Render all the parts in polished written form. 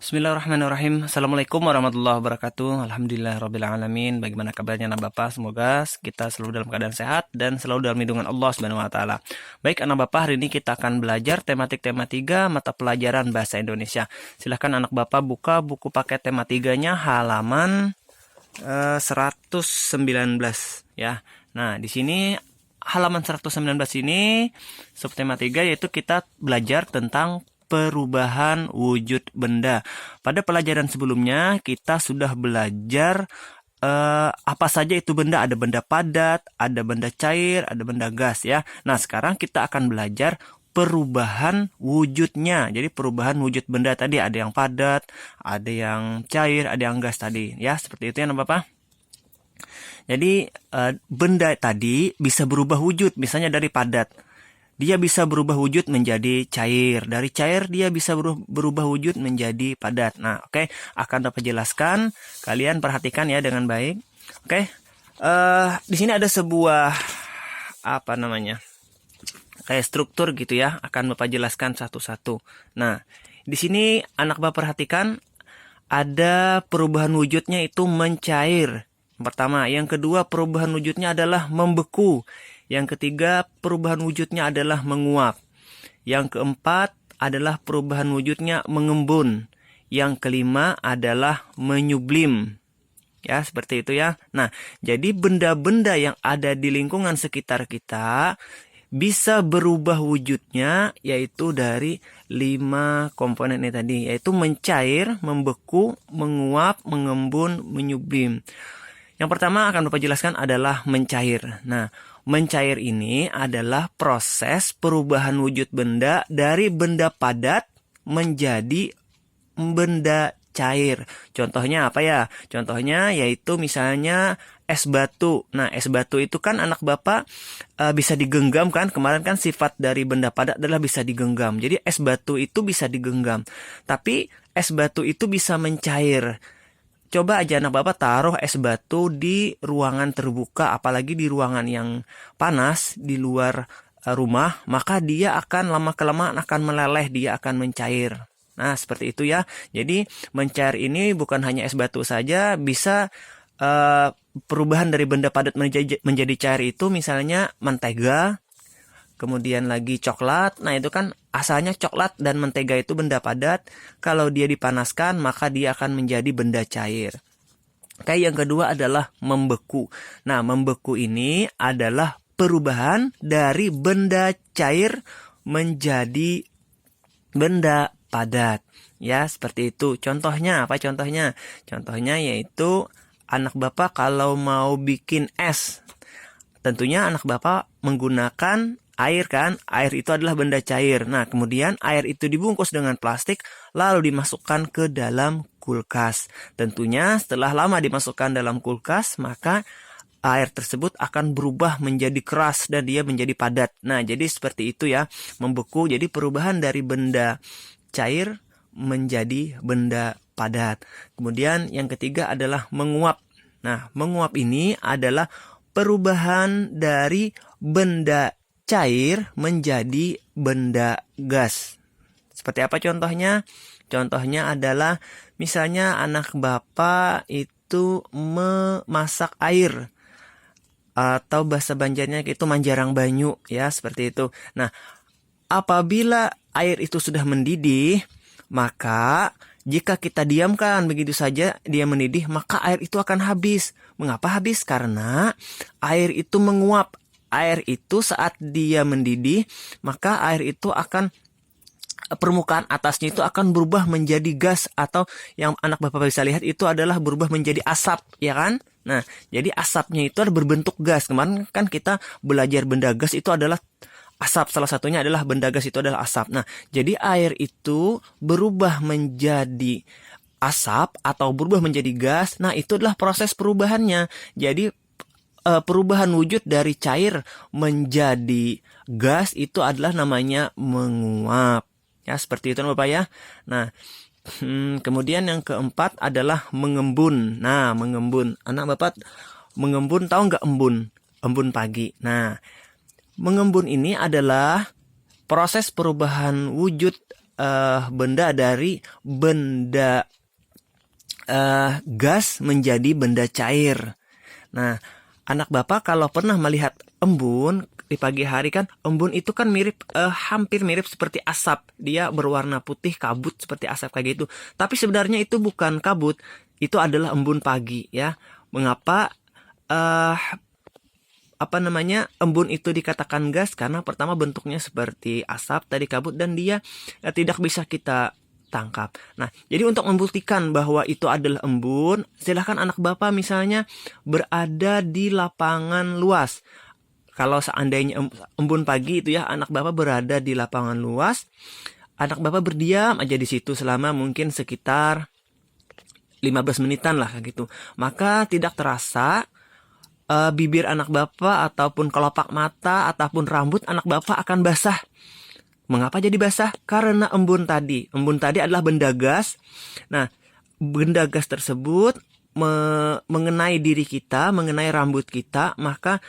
Bismillahirrahmanirrahim. Assalamualaikum warahmatullahi wabarakatuh. Alhamdulillahirrabbilalamin. Bagaimana kabarnya anak Bapak? Semoga kita selalu dalam keadaan sehat dan selalu dalam lindungan Allah Subhanahu wa taala. Baik anak Bapak, hari ini kita akan belajar tematik tema 3 mata pelajaran bahasa Indonesia. Silahkan anak Bapak buka buku paket tema 3-nya halaman 119 ya. Nah, di sini halaman 119 ini subtema 3 yaitu kita belajar tentang perubahan wujud benda. Pada pelajaran sebelumnya kita sudah belajar apa saja itu benda. Ada benda padat, ada benda cair, ada benda gas ya. Nah, sekarang kita akan belajar perubahan wujudnya. Jadi perubahan wujud benda tadi ada yang padat, ada yang cair, ada yang gas tadi ya. Seperti itu ya Bapak. Jadi benda tadi bisa berubah wujud, misalnya dari padat dia bisa berubah wujud menjadi cair. Dari cair dia bisa berubah wujud menjadi padat. Nah, oke, akan dapat jelaskan. Kalian perhatikan ya dengan baik. Oke. Di sini ada sebuah kayak struktur gitu ya. Akan Bapak jelaskan satu-satu. Nah, di sini anak Bapak perhatikan ada perubahan wujudnya itu mencair. Yang pertama, yang kedua perubahan wujudnya adalah membeku. Yang ketiga, perubahan wujudnya adalah menguap. Yang keempat adalah perubahan wujudnya mengembun. Yang kelima adalah menyublim. Ya, seperti itu ya. Nah, jadi benda-benda yang ada di lingkungan sekitar kita bisa berubah wujudnya yaitu dari 5 komponen ini tadi. Yaitu mencair, membeku, menguap, mengembun, menyublim. Yang pertama akan Bapak jelaskan adalah mencair. Nah, mencair ini adalah proses perubahan wujud benda dari benda padat menjadi benda cair. Contohnya apa ya? Contohnya yaitu misalnya es batu. Nah, es batu itu kan anak Bapak bisa digenggam kan? Kemarin kan sifat dari benda padat adalah bisa digenggam. Jadi es batu itu bisa digenggam. Tapi es batu itu bisa mencair. Coba aja anak Bapak taruh es batu di ruangan terbuka, apalagi di ruangan yang panas di luar rumah, maka dia akan lama-kelamaan akan meleleh, dia akan mencair. Nah, seperti itu ya. Jadi mencair ini bukan hanya es batu saja, bisa perubahan dari benda padat menjadi cair itu misalnya mentega, kemudian lagi coklat. Nah, itu kan asalnya coklat dan mentega itu benda padat. Kalau dia dipanaskan, maka dia akan menjadi benda cair. Oke, yang kedua adalah membeku. Nah, membeku ini adalah perubahan dari benda cair menjadi benda padat. Ya, seperti itu. Contohnya apa contohnya? Contohnya yaitu anak Bapak kalau mau bikin es. Tentunya anak Bapak menggunakan air kan, air itu adalah benda cair. Nah, kemudian air itu dibungkus dengan plastik lalu dimasukkan ke dalam kulkas. Tentunya setelah lama dimasukkan dalam kulkas, maka air tersebut akan berubah menjadi keras dan dia menjadi padat. Nah, jadi seperti itu ya, membeku. Jadi perubahan dari benda cair menjadi benda padat. Kemudian yang ketiga adalah menguap. Nah, menguap ini adalah perubahan dari benda cair menjadi benda gas. Seperti apa contohnya? Contohnya adalah misalnya anak Bapak itu memasak air. Atau bahasa Banjarnya itu manjarang banyu ya, seperti itu. Nah, apabila air itu sudah mendidih, maka jika kita diamkan begitu saja dia mendidih, maka air itu akan habis. Mengapa habis? Karena air itu menguap. Air itu saat dia mendidih, maka air itu akan permukaan atasnya itu akan berubah menjadi gas, atau yang anak Bapak bisa lihat itu adalah berubah menjadi asap, ya kan? Nah, jadi asapnya itu berbentuk gas. Kemarin kan kita belajar benda gas itu adalah asap, salah satunya adalah benda gas itu adalah asap. Nah, jadi air itu berubah menjadi asap atau berubah menjadi gas. Nah, itu adalah proses perubahannya. Jadi perubahan wujud dari cair menjadi gas itu adalah namanya menguap. Ya, seperti itu Bapak ya. Nah, kemudian yang keempat adalah mengembun. Nah, mengembun. Anak Bapak mengembun, tahu nggak embun? Embun pagi. Nah, mengembun ini adalah proses perubahan wujud benda dari benda gas menjadi benda cair. Nah, anak Bapak kalau pernah melihat embun di pagi hari kan, embun itu kan hampir mirip seperti asap. Dia berwarna putih, kabut seperti asap kayak gitu. Tapi sebenarnya itu bukan kabut, itu adalah embun pagi ya. Mengapa embun itu dikatakan gas? Karena pertama bentuknya seperti asap tadi, kabut, dan dia tidak bisa kita tangkap. Nah, jadi untuk membuktikan bahwa itu adalah embun, silahkan anak Bapak misalnya berada di lapangan luas. Kalau seandainya embun pagi itu ya, anak Bapak berada di lapangan luas, anak Bapak berdiam aja di situ selama mungkin sekitar 15 menitan lah gitu. Maka tidak terasa bibir anak Bapak ataupun kelopak mata ataupun rambut anak Bapak akan basah. Mengapa jadi basah? Karena embun tadi. Embun tadi adalah benda gas. Nah, benda gas tersebut mengenai diri kita, mengenai rambut kita, maka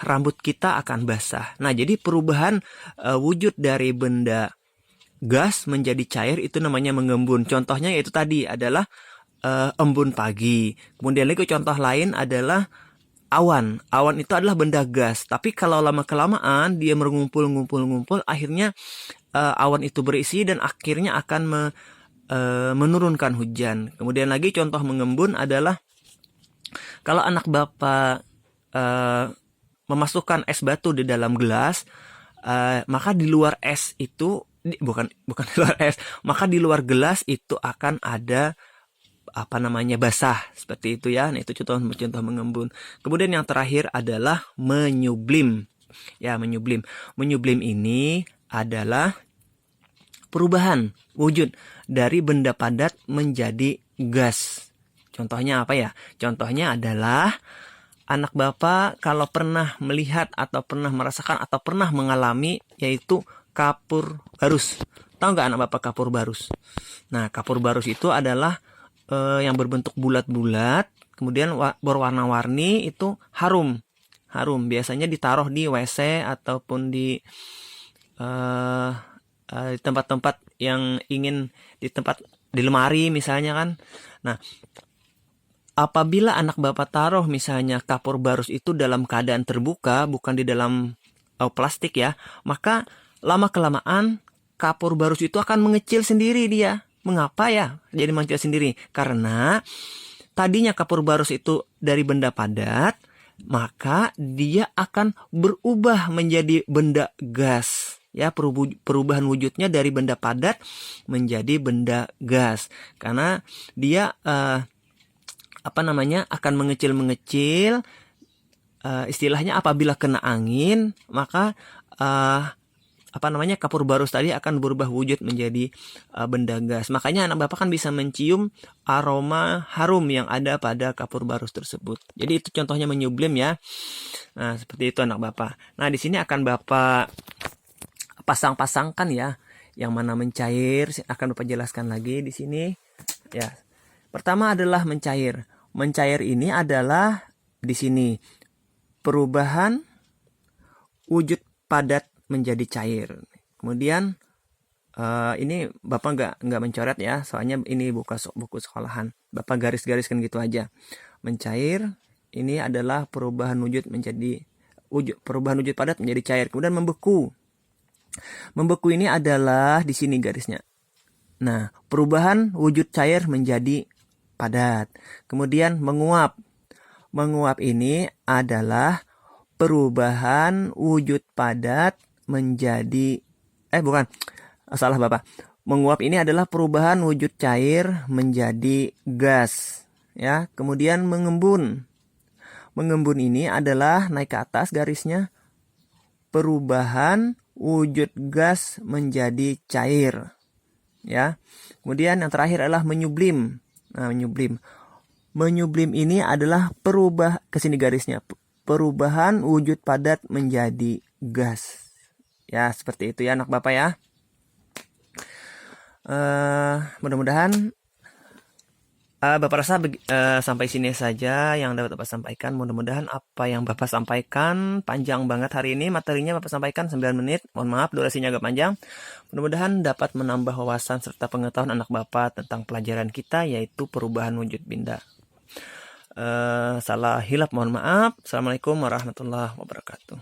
rambut kita akan basah. Nah, jadi perubahan wujud dari benda gas menjadi cair itu namanya mengembun. Contohnya yaitu tadi adalah embun pagi. Kemudian lagi contoh lain adalah awan. Awan itu adalah benda gas. Tapi kalau lama-kelamaan dia mengumpul, akhirnya awan itu berisi dan akhirnya akan menurunkan hujan. Kemudian lagi contoh mengembun adalah kalau anak Bapak memasukkan es batu di dalam gelas, maka di luar es itu bukan di luar es, maka di luar gelas itu akan ada basah seperti itu ya. Nah, itu contoh mengembun. Kemudian yang terakhir adalah menyublim. Ya, menyublim. Menyublim ini adalah perubahan wujud dari benda padat menjadi gas. Contohnya apa ya? Contohnya adalah anak Bapak kalau pernah melihat atau pernah merasakan atau pernah mengalami yaitu kapur barus. Tahu nggak anak Bapak kapur barus? Nah, kapur barus itu adalah yang berbentuk bulat-bulat, kemudian berwarna-warni, itu harum. Biasanya ditaruh di WC ataupun di tempat-tempat yang ingin di lemari misalnya kan. Nah, apabila anak Bapak taruh misalnya kapur barus itu dalam keadaan terbuka, bukan di dalam plastik ya, maka lama-kelamaan kapur barus itu akan mengecil sendiri dia. Mengapa ya jadi mengecil sendiri? Karena tadinya kapur barus itu dari benda padat, maka dia akan berubah menjadi benda gas. Ya, perubahan wujudnya dari benda padat menjadi benda gas. Karena dia akan mengecil. Istilahnya apabila kena angin, maka kapur barus tadi akan berubah wujud menjadi benda gas. Makanya anak Bapak kan bisa mencium aroma harum yang ada pada kapur barus tersebut. Jadi itu contohnya menyublim ya. Nah, seperti itu anak Bapak. Nah, di sini akan Bapak pasang-pasangkan ya, yang mana mencair akan Bapak jelaskan lagi di sini. Ya. Pertama adalah mencair. Mencair ini adalah di sini perubahan wujud padat menjadi cair. Kemudian ini Bapak nggak mencoret ya, soalnya ini buku sekolahan. Bapak garis-gariskan gitu aja. Mencair ini adalah perubahan wujud padat menjadi cair. Kemudian membeku. Membeku ini adalah di sini garisnya. Nah, perubahan wujud cair menjadi padat. Kemudian menguap. Menguap ini adalah perubahan wujud padat menjadi salah Bapak. Menguap ini adalah perubahan wujud cair menjadi gas ya. Kemudian mengembun. Mengembun ini adalah naik ke atas garisnya, perubahan wujud gas menjadi cair ya. Kemudian yang terakhir adalah menyublim. Nah, menyublim ini adalah kesini garisnya, perubahan wujud padat menjadi gas. Ya, seperti itu ya anak Bapak ya. Mudah-mudahan Bapak rasa sampai sini saja yang dapat Bapak sampaikan. Mudah-mudahan apa yang Bapak sampaikan panjang banget hari ini. Materinya Bapak sampaikan 9 menit. Mohon maaf durasinya agak panjang. Mudah-mudahan dapat menambah wawasan serta pengetahuan anak Bapak tentang pelajaran kita yaitu perubahan wujud benda. Salah hilap mohon maaf. Assalamualaikum warahmatullahi wabarakatuh.